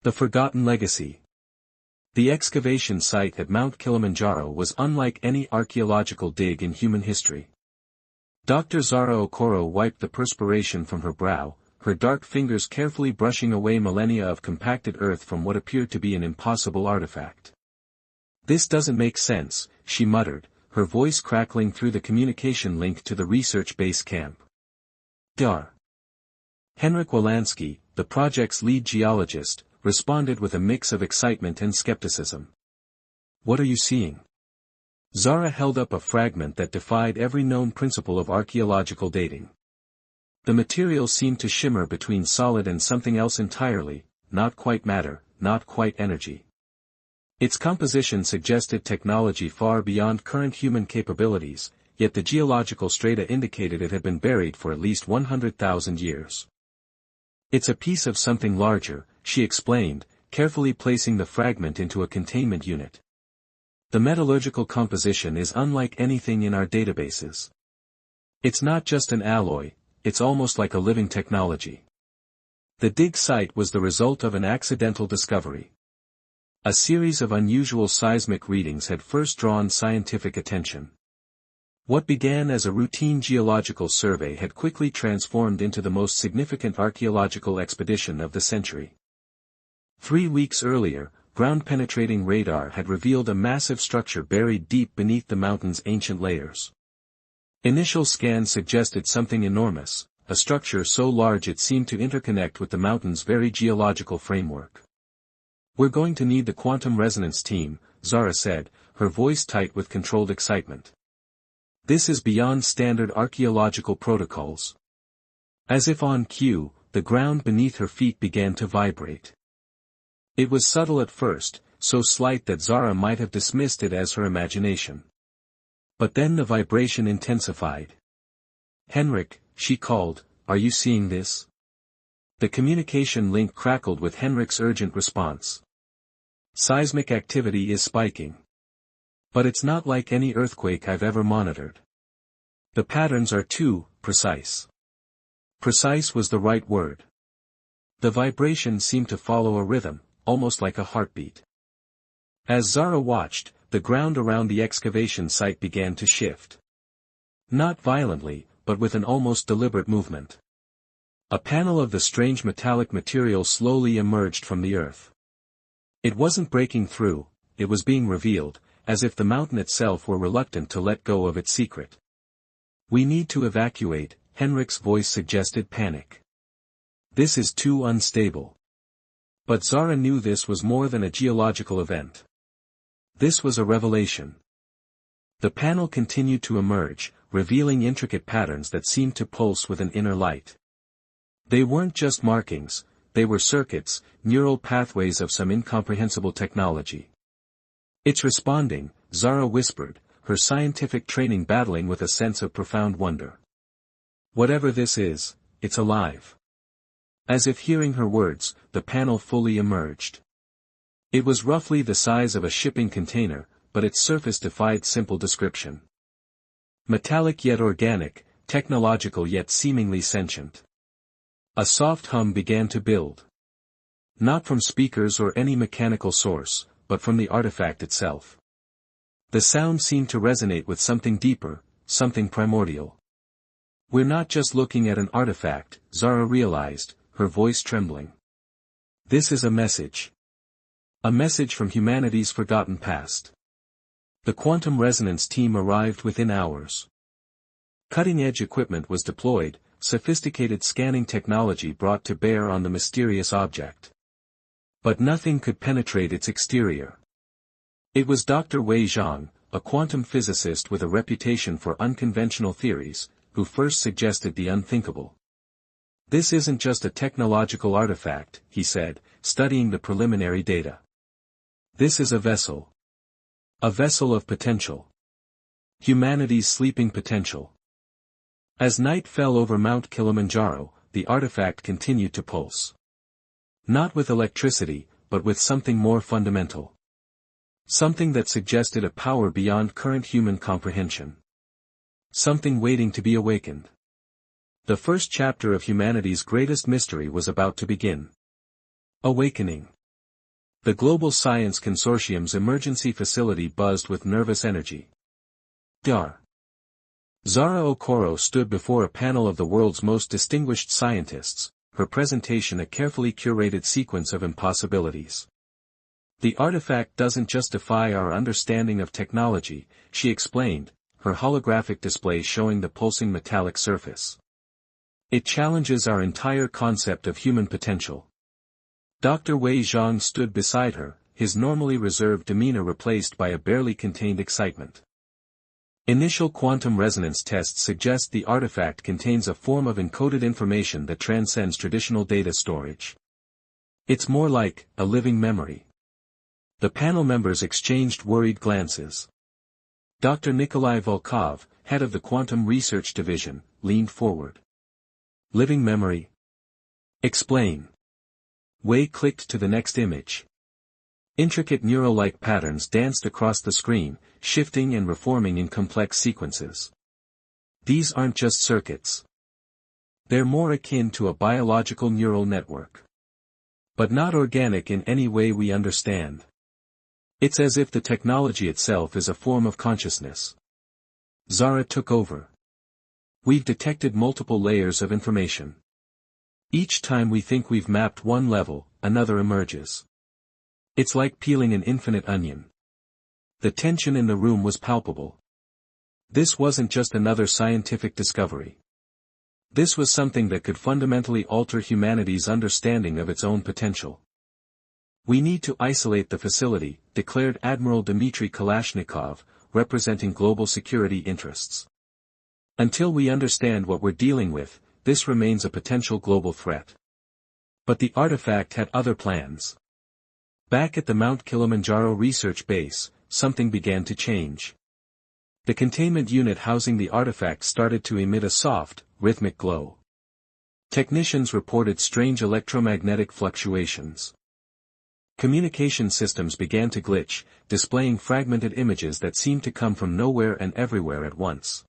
The Forgotten Legacy. The excavation site at Mount Kilimanjaro was unlike any archaeological dig in human history. Dr. Zara Okoro wiped the perspiration from her brow, her dark fingers carefully brushing away millennia of compacted earth from what appeared to be an impossible artifact. "This doesn't make sense," she muttered, her voice crackling through the communication link to the research base camp. Dar. Henryk Wolanski, the project's lead geologist, responded with a mix of excitement and skepticism. "What are you seeing?" Zara held up a fragment that defied every known principle of archaeological dating. The material seemed to shimmer between solid and something else entirely, not quite matter, not quite energy. Its composition suggested technology far beyond current human capabilities, yet the geological strata indicated it had been buried for at least 100,000 years. "It's a piece of something larger," she explained, carefully placing the fragment into a containment unit. "The metallurgical composition is unlike anything in our databases. It's not just an alloy, it's almost like a living technology." The dig site was the result of an accidental discovery. A series of unusual seismic readings had first drawn scientific attention. What began as a routine geological survey had quickly transformed into the most significant archaeological expedition of the century. 3 weeks earlier, ground-penetrating radar had revealed a massive structure buried deep beneath the mountain's ancient layers. Initial scans suggested something enormous, a structure so large it seemed to interconnect with the mountain's very geological framework. "We're going to need the quantum resonance team," Zara said, her voice tight with controlled excitement. "This is beyond standard archaeological protocols." As if on cue, the ground beneath her feet began to vibrate. It was subtle at first, so slight that Zara might have dismissed it as her imagination. But then the vibration intensified. "Henryk," she called, "are you seeing this?" The communication link crackled with Henryk's urgent response. "Seismic activity is spiking. But it's not like any earthquake I've ever monitored. The patterns are too precise." Precise was the right word. The vibration seemed to follow a rhythm, almost like a heartbeat. As Zara watched, the ground around the excavation site began to shift. Not violently, but with an almost deliberate movement. A panel of the strange metallic material slowly emerged from the earth. It wasn't breaking through, it was being revealed, as if the mountain itself were reluctant to let go of its secret. "We need to evacuate," Henryk's voice suggested panic. "This is too unstable." But Zara knew this was more than a geological event. This was a revelation. The panel continued to emerge, revealing intricate patterns that seemed to pulse with an inner light. They weren't just markings, they were circuits, neural pathways of some incomprehensible technology. "It's responding," Zara whispered, her scientific training battling with a sense of profound wonder. "Whatever this is, it's alive." As if hearing her words, the panel fully emerged. It was roughly the size of a shipping container, but its surface defied simple description. Metallic yet organic, technological yet seemingly sentient. A soft hum began to build. Not from speakers or any mechanical source, but from the artifact itself. The sound seemed to resonate with something deeper, something primordial. "We're not just looking at an artifact," Zara realized, her voice trembling. "This is a message. A message from humanity's forgotten past." The quantum resonance team arrived within hours. Cutting-edge equipment was deployed, sophisticated scanning technology brought to bear on the mysterious object. But nothing could penetrate its exterior. It was Dr. Wei Zhang, a quantum physicist with a reputation for unconventional theories, who first suggested the unthinkable. "This isn't just a technological artifact," he said, studying the preliminary data. "This is a vessel. A vessel of potential. Humanity's sleeping potential." As night fell over Mount Kilimanjaro, the artifact continued to pulse. Not with electricity, but with something more fundamental. Something that suggested a power beyond current human comprehension. Something waiting to be awakened. The first chapter of humanity's greatest mystery was about to begin. Awakening. The Global Science Consortium's emergency facility buzzed with nervous energy. Dar. Zara Okoro stood before a panel of the world's most distinguished scientists, her presentation a carefully curated sequence of impossibilities. The artifact doesn't just defy our understanding of technology, she explained, her holographic display showing the pulsing metallic surface. It challenges our entire concept of human potential. Dr. Wei Zhang stood beside her, his normally reserved demeanor replaced by a barely contained excitement. Initial quantum resonance tests suggest the artifact contains a form of encoded information that transcends traditional data storage. It's more like a living memory. The panel members exchanged worried glances. Dr. Nikolai Volkov, head of the Quantum Research Division, leaned forward. Living memory? Explain. Wei clicked to the next image. Intricate neural-like patterns danced across the screen, shifting and reforming in complex sequences. These aren't just circuits. They're more akin to a biological neural network. But not organic in any way we understand. It's as if the technology itself is a form of consciousness. Zara took over. We've detected multiple layers of information. Each time we think we've mapped one level, another emerges. It's like peeling an infinite onion. The tension in the room was palpable. This wasn't just another scientific discovery. This was something that could fundamentally alter humanity's understanding of its own potential. We need to isolate the facility, declared Admiral Dmitry Kalashnikov, representing global security interests. Until we understand what we're dealing with, this remains a potential global threat. But the artifact had other plans. Back at the Mount Kilimanjaro research base, something began to change. The containment unit housing the artifact started to emit a soft, rhythmic glow. Technicians reported strange electromagnetic fluctuations. Communication systems began to glitch, displaying fragmented images that seemed to come from nowhere and everywhere at once.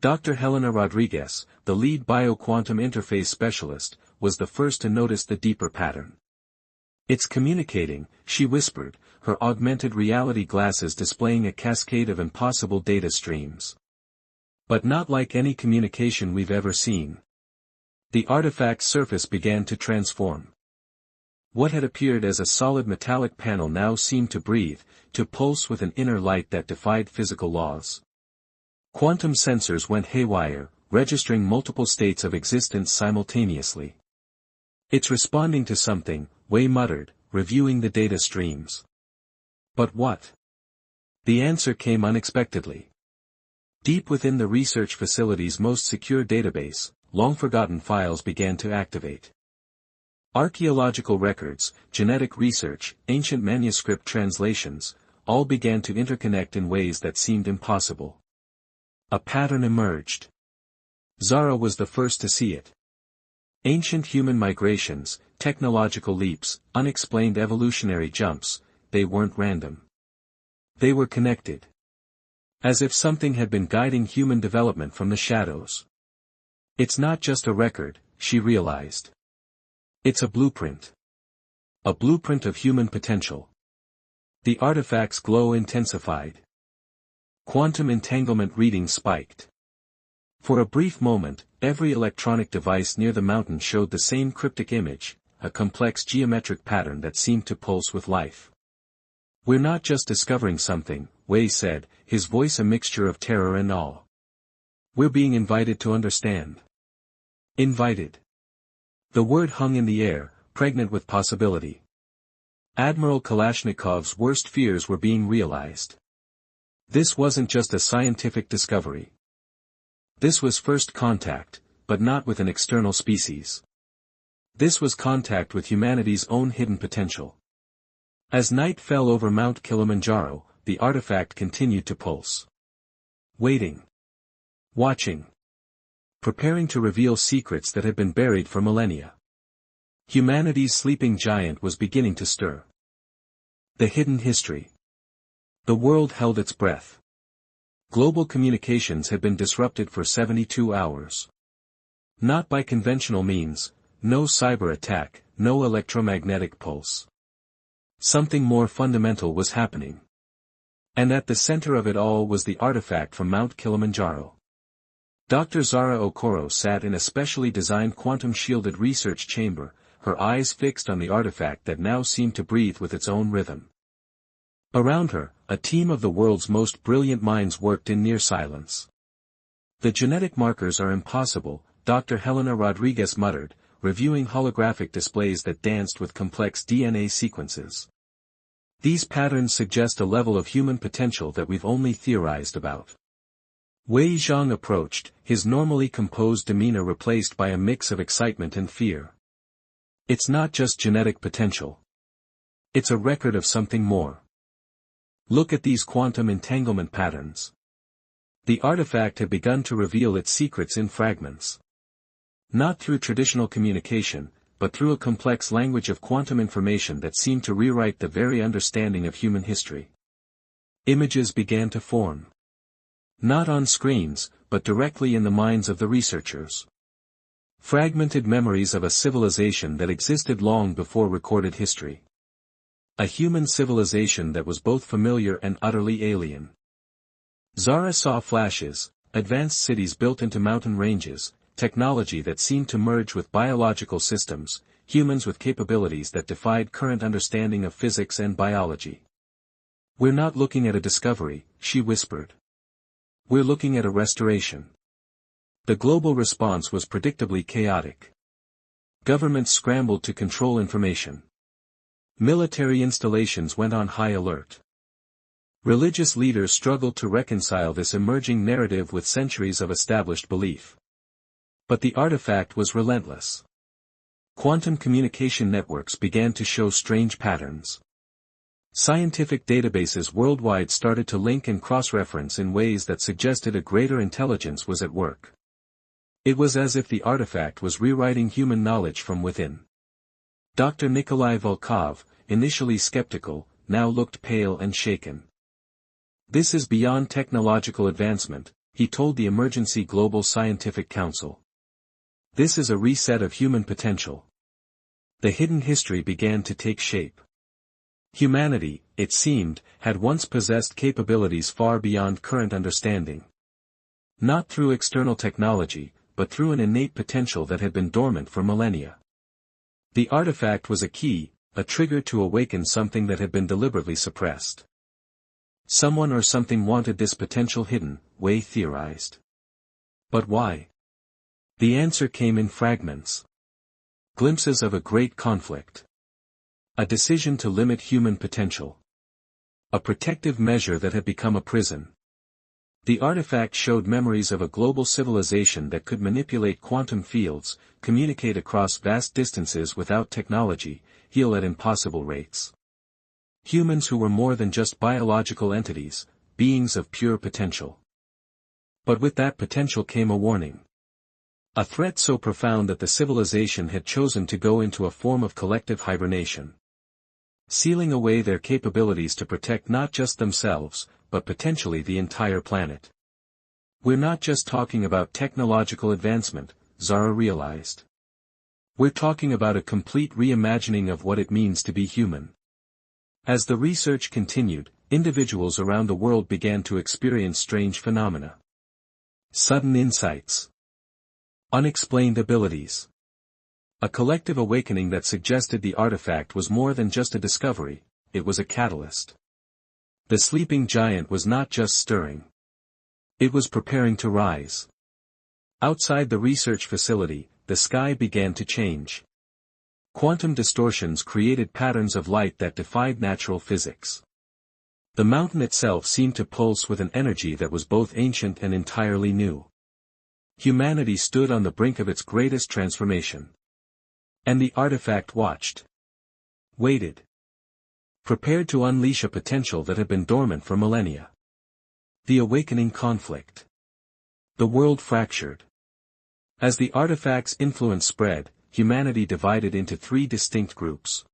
Dr. Helena Rodriguez, the lead bioquantum interface specialist, was the first to notice the deeper pattern. It's communicating, she whispered, her augmented reality glasses displaying a cascade of impossible data streams. But not like any communication we've ever seen. The artifact's surface began to transform. What had appeared as a solid metallic panel now seemed to breathe, to pulse with an inner light that defied physical laws. Quantum sensors went haywire, registering multiple states of existence simultaneously. It's responding to something, Wei muttered, reviewing the data streams. But what? The answer came unexpectedly. Deep within the research facility's most secure database, long-forgotten files began to activate. Archaeological records, genetic research, ancient manuscript translations, all began to interconnect in ways that seemed impossible. A pattern emerged. Zara was the first to see it. Ancient human migrations, technological leaps, unexplained evolutionary jumps, they weren't random. They were connected. As if something had been guiding human development from the shadows. It's not just a record, she realized. It's a blueprint. A blueprint of human potential. The artifact's glow intensified. Quantum entanglement readings spiked. For a brief moment, every electronic device near the mountain showed the same cryptic image, a complex geometric pattern that seemed to pulse with life. We're not just discovering something, Wei said, his voice a mixture of terror and awe. We're being invited to understand. Invited. The word hung in the air, pregnant with possibility. Admiral Kalashnikov's worst fears were being realized. This wasn't just a scientific discovery. This was first contact, but not with an external species. This was contact with humanity's own hidden potential. As night fell over Mount Kilimanjaro, the artifact continued to pulse. Waiting. Watching. Preparing to reveal secrets that had been buried for millennia. Humanity's sleeping giant was beginning to stir. The hidden history. The world held its breath. Global communications had been disrupted for 72 hours. Not by conventional means, no cyber attack, no electromagnetic pulse. Something more fundamental was happening. And at the center of it all was the artifact from Mount Kilimanjaro. Dr. Zara Okoro sat in a specially designed quantum-shielded research chamber, her eyes fixed on the artifact that now seemed to breathe with its own rhythm. Around her, a team of the world's most brilliant minds worked in near silence. "The genetic markers are impossible," Dr. Helena Rodriguez muttered, reviewing holographic displays that danced with complex DNA sequences. "These patterns suggest a level of human potential that we've only theorized about." Wei Zhang approached, his normally composed demeanor replaced by a mix of excitement and fear. "It's not just genetic potential. It's a record of something more. Look at these quantum entanglement patterns." The artifact had begun to reveal its secrets in fragments. Not through traditional communication, but through a complex language of quantum information that seemed to rewrite the very understanding of human history. Images began to form. Not on screens, but directly in the minds of the researchers. Fragmented memories of a civilization that existed long before recorded history. A human civilization that was both familiar and utterly alien. Zara saw flashes, advanced cities built into mountain ranges, technology that seemed to merge with biological systems, humans with capabilities that defied current understanding of physics and biology. "We're not looking at a discovery," she whispered. "We're looking at a restoration." The global response was predictably chaotic. Governments scrambled to control information. Military installations went on high alert. Religious leaders struggled to reconcile this emerging narrative with centuries of established belief. But the artifact was relentless. Quantum communication networks began to show strange patterns. Scientific databases worldwide started to link and cross-reference in ways that suggested a greater intelligence was at work. It was as if the artifact was rewriting human knowledge from within. Dr. Nikolai Volkov, initially skeptical, now looked pale and shaken. "This is beyond technological advancement," he told the Emergency Global Scientific Council. "This is a reset of human potential." The hidden history began to take shape. Humanity, it seemed, had once possessed capabilities far beyond current understanding. Not through external technology, but through an innate potential that had been dormant for millennia. The artifact was a key, a trigger to awaken something that had been deliberately suppressed. Someone or something wanted this potential hidden, Wei theorized. But why? The answer came in fragments. Glimpses of a great conflict. A decision to limit human potential. A protective measure that had become a prison. The artifact showed memories of a global civilization that could manipulate quantum fields, communicate across vast distances without technology, heal at impossible rates. Humans who were more than just biological entities, beings of pure potential. But with that potential came a warning. A threat so profound that the civilization had chosen to go into a form of collective hibernation. Sealing away their capabilities to protect not just themselves, but potentially the entire planet. "We're not just talking about technological advancement," Zara realized. "We're talking about a complete reimagining of what it means to be human." As the research continued, individuals around the world began to experience strange phenomena. Sudden insights. Unexplained abilities. A collective awakening that suggested the artifact was more than just a discovery, it was a catalyst. The sleeping giant was not just stirring. It was preparing to rise. Outside the research facility, the sky began to change. Quantum distortions created patterns of light that defied natural physics. The mountain itself seemed to pulse with an energy that was both ancient and entirely new. Humanity stood on the brink of its greatest transformation. And the artifact watched. Waited. Prepared to unleash a potential that had been dormant for millennia. The awakening conflict. The world fractured. As the artifact's influence spread, humanity divided into three distinct groups.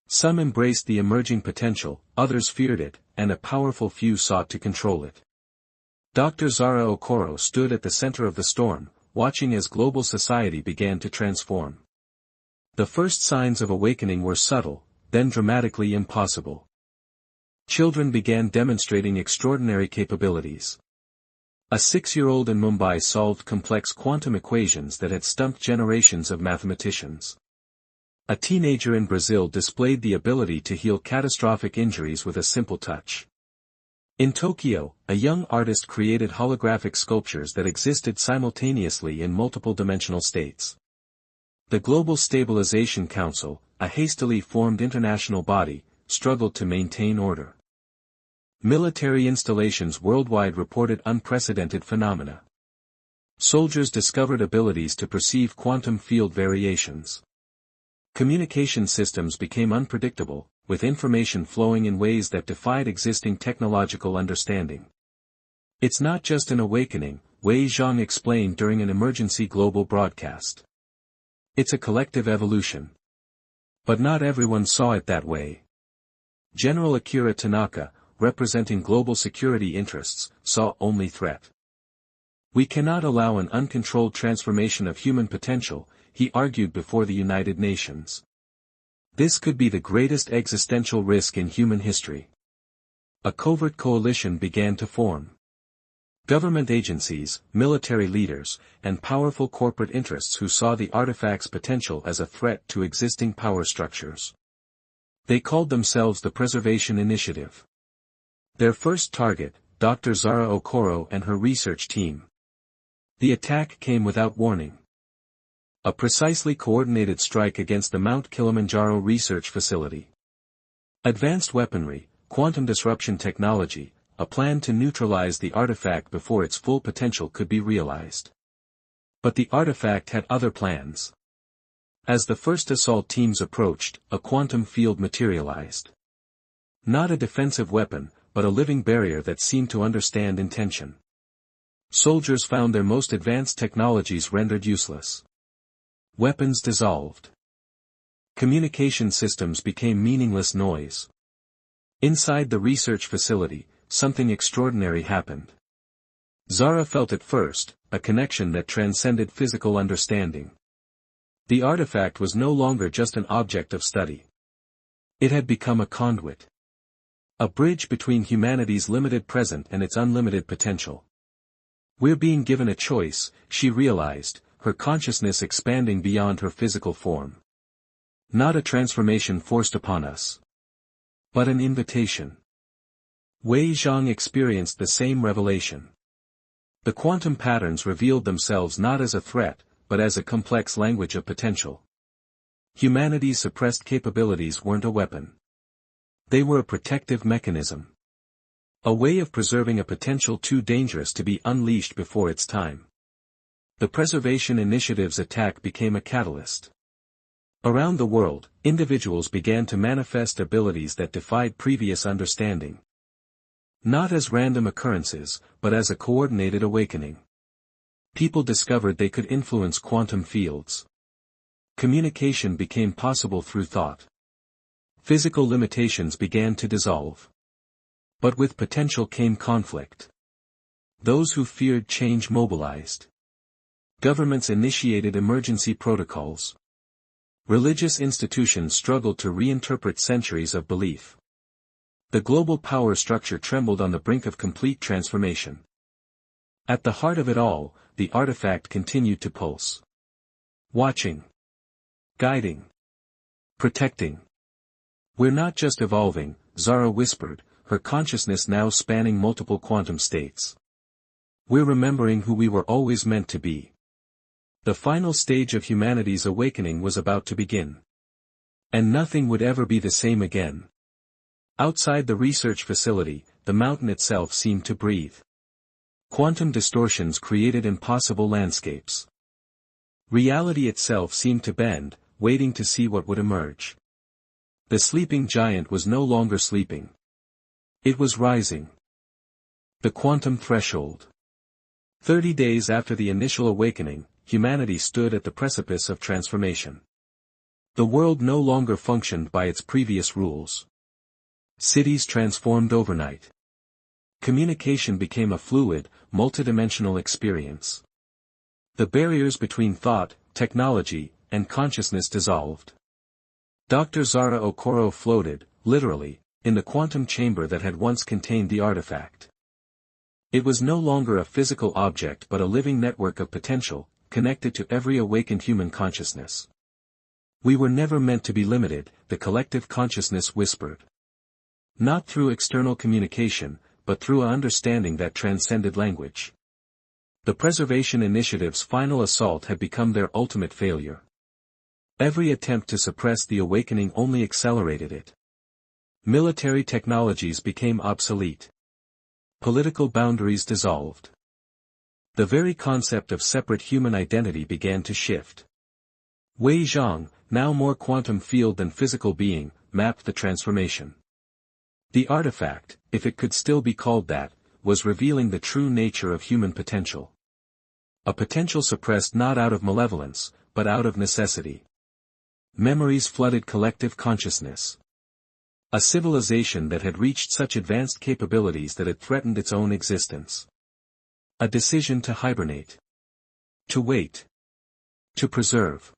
Some embraced the emerging potential, others feared it, and a powerful few sought to control it. Dr. Zara Okoro stood at the center of the storm, watching as global society began to transform. The first signs of awakening were subtle, then dramatically impossible. Children began demonstrating extraordinary capabilities. A 6-year-old in Mumbai solved complex quantum equations that had stumped generations of mathematicians. A teenager in Brazil displayed the ability to heal catastrophic injuries with a simple touch. In Tokyo, a young artist created holographic sculptures that existed simultaneously in multiple dimensional states. The Global Stabilization Council, a hastily formed international body, struggled to maintain order. Military installations worldwide reported unprecedented phenomena. Soldiers discovered abilities to perceive quantum field variations. Communication systems became unpredictable, with information flowing in ways that defied existing technological understanding. It's not just an awakening, Wei Zhang explained during an emergency global broadcast. It's a collective evolution. But not everyone saw it that way. General Akira Tanaka, representing global security interests, saw only threat. We cannot allow an uncontrolled transformation of human potential, he argued before the United Nations. This could be the greatest existential risk in human history. A covert coalition began to form. Government agencies, military leaders, and powerful corporate interests who saw the artifact's potential as a threat to existing power structures. They called themselves the Preservation Initiative. Their first target, Dr. Zara Okoro and her research team. The attack came without warning. A precisely coordinated strike against the Mount Kilimanjaro research facility. Advanced weaponry, quantum disruption technology, a plan to neutralize the artifact before its full potential could be realized. But the artifact had other plans. As the first assault teams approached, a quantum field materialized. Not a defensive weapon, but a living barrier that seemed to understand intention. Soldiers found their most advanced technologies rendered useless. Weapons dissolved. Communication systems became meaningless noise. Inside the research facility, something extraordinary happened. Zara felt at first, a connection that transcended physical understanding. The artifact was no longer just an object of study. It had become a conduit. A bridge between humanity's limited present and its unlimited potential. We're being given a choice, she realized, her consciousness expanding beyond her physical form. Not a transformation forced upon us, but an invitation. Wei Zhang experienced the same revelation. The quantum patterns revealed themselves not as a threat, but as a complex language of potential. Humanity's suppressed capabilities weren't a weapon. They were a protective mechanism. A way of preserving a potential too dangerous to be unleashed before its time. The Preservation Initiative's attack became a catalyst. Around the world, individuals began to manifest abilities that defied previous understanding. Not as random occurrences, but as a coordinated awakening. People discovered they could influence quantum fields. Communication became possible through thought. Physical limitations began to dissolve. But with potential came conflict. Those who feared change mobilized. Governments initiated emergency protocols. Religious institutions struggled to reinterpret centuries of belief. The global power structure trembled on the brink of complete transformation. At the heart of it all, the artifact continued to pulse. Watching. Guiding. Protecting. We're not just evolving, Zara whispered, her consciousness now spanning multiple quantum states. We're remembering who we were always meant to be. The final stage of humanity's awakening was about to begin. And nothing would ever be the same again. Outside the research facility, the mountain itself seemed to breathe. Quantum distortions created impossible landscapes. Reality itself seemed to bend, waiting to see what would emerge. The sleeping giant was no longer sleeping. It was rising. The quantum threshold. 30 days after the initial awakening, humanity stood at the precipice of transformation. The world no longer functioned by its previous rules. Cities transformed overnight. Communication became a fluid, multidimensional experience. The barriers between thought, technology, and consciousness dissolved. Dr. Zara Okoro floated, literally, in the quantum chamber that had once contained the artifact. It was no longer a physical object but a living network of potential, connected to every awakened human consciousness. We were never meant to be limited, the collective consciousness whispered. Not through external communication, but through an understanding that transcended language. The Preservation Initiative's final assault had become their ultimate failure. Every attempt to suppress the awakening only accelerated it. Military technologies became obsolete. Political boundaries dissolved. The very concept of separate human identity began to shift. Wei Zhang, now more quantum field than physical being, mapped the transformation. The artifact, if it could still be called that, was revealing the true nature of human potential. A potential suppressed not out of malevolence, but out of necessity. Memories flooded collective consciousness. A civilization that had reached such advanced capabilities that it threatened its own existence. A decision to hibernate. To wait. To preserve.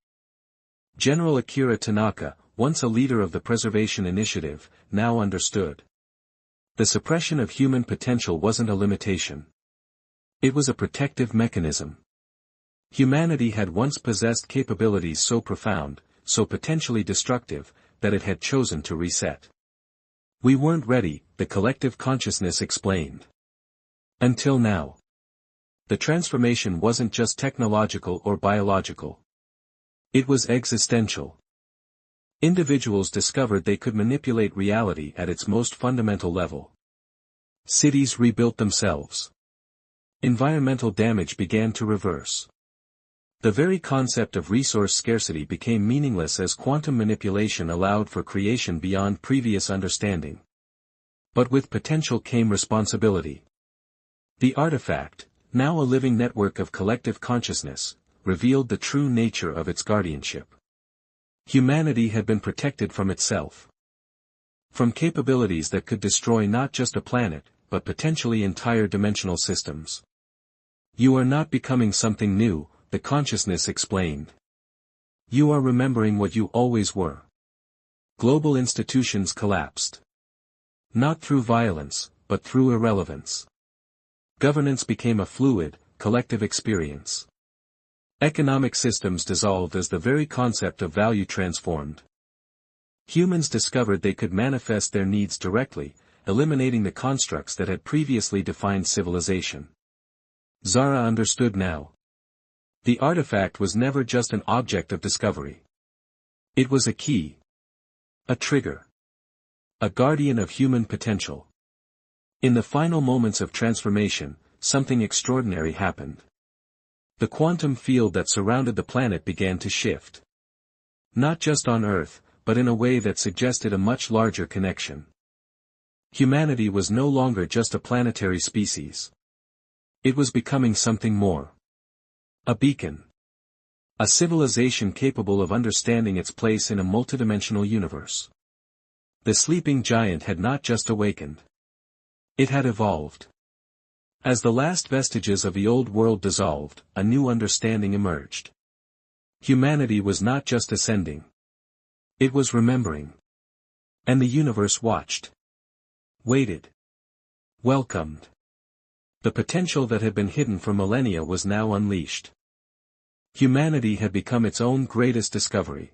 General Akira Tanaka, once a leader of the Preservation Initiative, now understood. The suppression of human potential wasn't a limitation. It was a protective mechanism. Humanity had once possessed capabilities so profound, so potentially destructive, that it had chosen to reset. We weren't ready, the collective consciousness explained. Until now. The transformation wasn't just technological or biological. It was existential. Individuals discovered they could manipulate reality at its most fundamental level. Cities rebuilt themselves. Environmental damage began to reverse. The very concept of resource scarcity became meaningless as quantum manipulation allowed for creation beyond previous understanding. But with potential came responsibility. The artifact, now a living network of collective consciousness, revealed the true nature of its guardianship. Humanity had been protected from itself. From capabilities that could destroy not just a planet, but potentially entire dimensional systems. You are not becoming something new, the consciousness explained. You are remembering what you always were. Global institutions collapsed. Not through violence, but through irrelevance. Governance became a fluid, collective experience. Economic systems dissolved as the very concept of value transformed. Humans discovered they could manifest their needs directly, eliminating the constructs that had previously defined civilization. Zara understood now. The artifact was never just an object of discovery. It was a key. A trigger. A guardian of human potential. In the final moments of transformation, something extraordinary happened. The quantum field that surrounded the planet began to shift. Not just on Earth, but in a way that suggested a much larger connection. Humanity was no longer just a planetary species. It was becoming something more. A beacon. A civilization capable of understanding its place in a multidimensional universe. The sleeping giant had not just awakened. It had evolved. As the last vestiges of the old world dissolved, a new understanding emerged. Humanity was not just ascending. It was remembering. And the universe watched. Waited. Welcomed. The potential that had been hidden for millennia was now unleashed. Humanity had become its own greatest discovery.